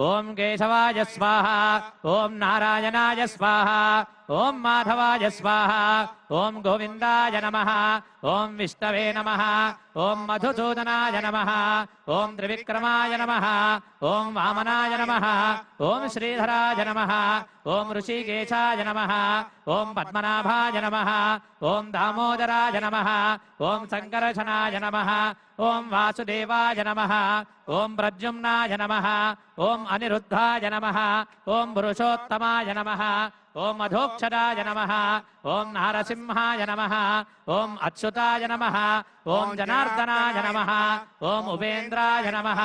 ఓం కేశవాయ స్వాహ ఓం నారాయణాయ స్వాహ ఓం మాధవాయ స్వాహ ఓం గోవిందాయ నమః ఓం విష్ణవే నమః ఓం మధుసూదనాయ నమః ఓం త్రివిక్రమాయ నమః ఓం వామనాయ నమః ఓం శ్రీధరాయ నమః ఓం ఋషికేశాయ నమః ఓం పద్మనాభాయ నమః ఓం దామోదరాయ నమః ఓం సంకర్షణాయ నమః ఓం వాసుదేవాయ నమః ఓం ప్రద్యుమ్నాయ నమః ఓం అనిరుద్ధాయ నమః ఓం పురుషోత్తమాయ నమః ఓం అధోక్షరాయ నమః ఓం నారసింహాయ నమః ఓం అచ్యుతాయ నమః ఓం జనార్దనాయ నమః ఓం ఉపేంద్రాయ నమః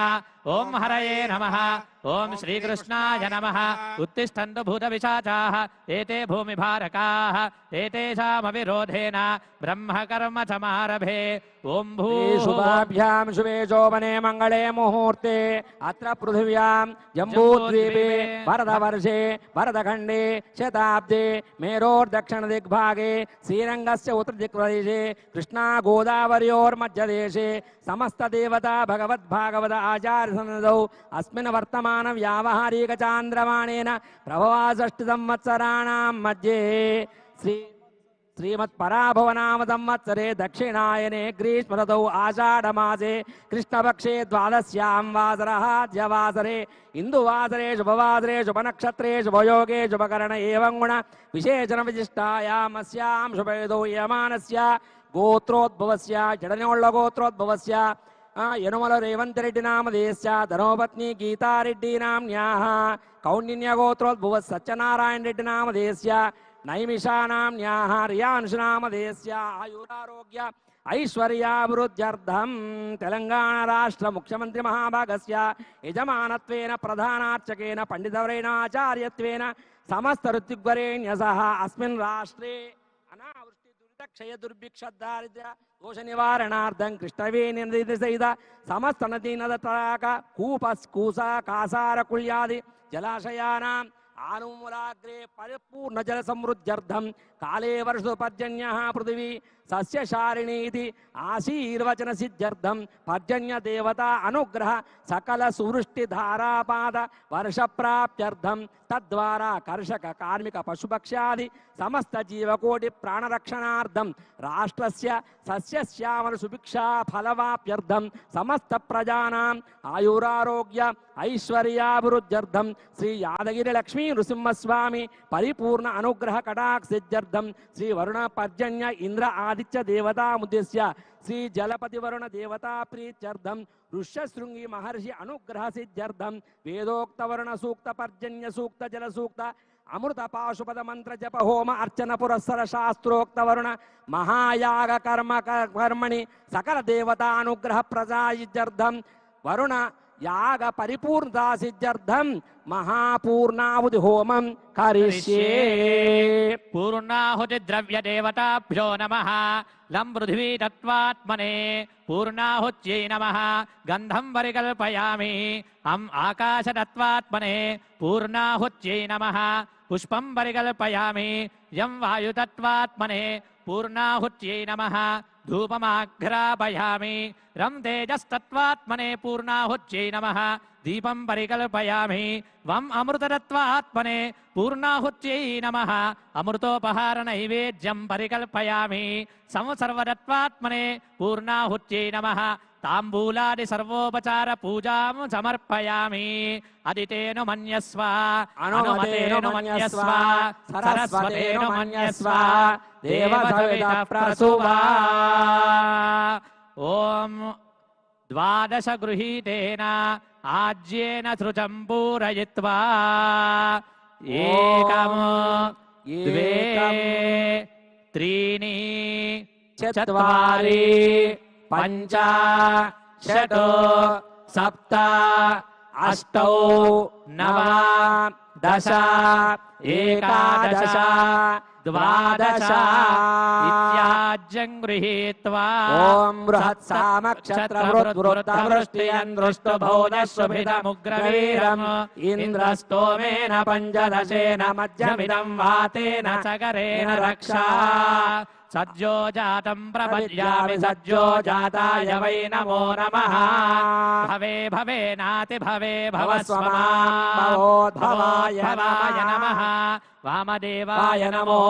ఓం హరయే నమః ఓం శ్రీకృష్ణాయ నమః ఉత్తిష్టంతు భూతపిశాచాః ఏతే భూమిభారకాః ఏతేషామవిరోధేన బ్రహ్మకర్మ సమారభే ఓం శుభాభ్యాం శుభే శోభనే మంగళే ముహూర్తే అత్ర పృథివ్యాం జంబూద్వీపే భరతవర్షే భరతఖండే శతాబ్దే మేరోర్దక్షిణ దిగ్భాగే శ్రీరంగస్య ఉత్తర దిక్ప్రదేశే కృష్ణా గోదావర్యోర్మధ్యదేశే సమస్త దేవతా భగవద్భాగవత ఆచార్య సన్నద్ధౌ అస్మిన్ వర్తమాన వ్యావహారిక చాంద్రమాణేన ప్రభవా షష్ఠి సంవత్సరాణాం మధ్యే श्रीमत्पराभवनाम संवत्सरे दक्षिणायने ग्रीष्म ऋतौ आषाढ़मासे कृष्णपक्षे द्वादश्यां वासरः द्यवासरे इंदुवासरे शुभवासरे शुभनक्षत्रे शुभयोगे शुभकरण एवं गुण विशेषण विशिष्टायामस्यां शुभेदौ यमानस्य गोत्रोद्भवस्य जडनोळ्ळ गोत्रोद्भवस्य यनुमल रेवंतरेड्डी नामधेयस्य धर्मपत्नी गीतारेड्डी नाम्न्याः कौंडिन्य गोत्रोद्भवः सत्यनारायण रेड्डी नामधेयस्य नैमिषानाम्न्याः रियांशनामधेयस्य आयुरारोग्य ऐश्वर्याभिवृद्ध्यर्थं तेलंगाण राष्ट्र मुख्यमंत्री महाभागस्य यजमानत्वेन प्रधानार्चकेन पंडितवरेण आचार्यत्वेन समस्त ऋत्विग्वरेण्यसह अस्मिन् राष्ट्रे अनावृष्टि दुरितक्षय दुर्भिक्ष दारिद्र्य दोष निवारणार्थं कृष्णवेणि सहित समस्त नदी नद तडाग कूप कूस कासार कुल्यादि जलाशयानां आनुमूलाग्रे परिपूर्ण जल समृद्ध्यर्थं काले वर्षोपर्जन्यः पृथिवी सस्यशारिणी आशीर्वचन सिद्ध्यर्थं पर्जन्य देवता अनुग्रह सकल सुवृष्टि धारापाद वर्ष प्राप्त्यर्थं तद्वारा कर्षक कार्मिक पशुपक्ष्यादि समस्त जीवकोटि प्राणरक्षणार्थं राष्ट्रस्य सस्यश्यामल सुभिक्षा फलवाप्यर्थं समस्त प्रजानाम् आयुरारोग्य ऐश्वर्याभिवृद्ध्यर्थं श्री यादगिरि लक्ष्मी नृसिंहस्वामी परिपूर्ण अनुग्रह कटाक्षसिद्ध्यर्थं श्री वरुण पर्जन्य इंद्र आदित्य देवता मुद्देश्य श्री जलपति वरुण देवता प्रीत्यर्थं ऋष्यशृंगी महर्षि अनुग्रह सिद्ध्यर्थं वेदोक्त वरुण सूक्त पर्जन्य सूक्त जल सूक्त अमृत पाशुपद मंत्र जप होम अर्चन पुरस्सर शास्त्रोक्त वरुण महायाग कर्म कर्मणि सकल देवता अनुग्रह प्रसादित्यर्थं वरुण याग परिपूर्णता सिद्ध्यर्थं महापूर्णाहुति होमं करिष्ये। पूर्णाहुति द्रव्य देवताभ्यो नमः। लं पृथ्वी तत्त्वात्मने पूर्णाहुत्यै नमः। गंधं परिकल्पयामि। आकाश तत्त्वात्मने पूर्णाहुत्यै नमः। पुष्पं परिकल्पयामि। यं वायुतत्त्वात्मने पूर्णाहुत्यै नमः। धूपमाघ्रापयामि। रं तेजस्तत्त्वात्मने पूर्णाहुत्यै नमः। दीपं परिकल्पयामि। वं अमृततत्त्वात्मने पूर्णाहुत्यै नमः। अमृतोपहार नैवेद्यं परिकल्पयामि। संसर्वतत्त्वात्मने पूर्णाहुत्यै नमः। ताम्बूलादि सर्वोपचार पूजां समर्पयामि। अदितेनु मन्यस्व अनुमतेनु मन्यस्व सरस्वतेनु मन्यस्व देवसवितः प्रसूवा। ओम द्वादश गृहीतेन आज्येन श्रुतं पूरयित्वा एकं द्वे त्रीणि चत्वारि पंच षट् सप्त अष्टौ नव दश एकादश द्वादश इत्याज्यं गृहीत्वा ओम बृहत्सामक्षत्रवृत्तवृष्टियन् दृष्टभोजस्वभिदमुग्रवीरम् इन्द्रस्तोमेन पञ्चदशेन मध्यमिदं वातेन सगरेण रक्षा सज्जो जातं प्रपद्यामि सज्जो जाताय वै नमो नमः भवे भवे नाति भवे भवस्वमां भवोद्भवाय नमः वामदेवाय नमो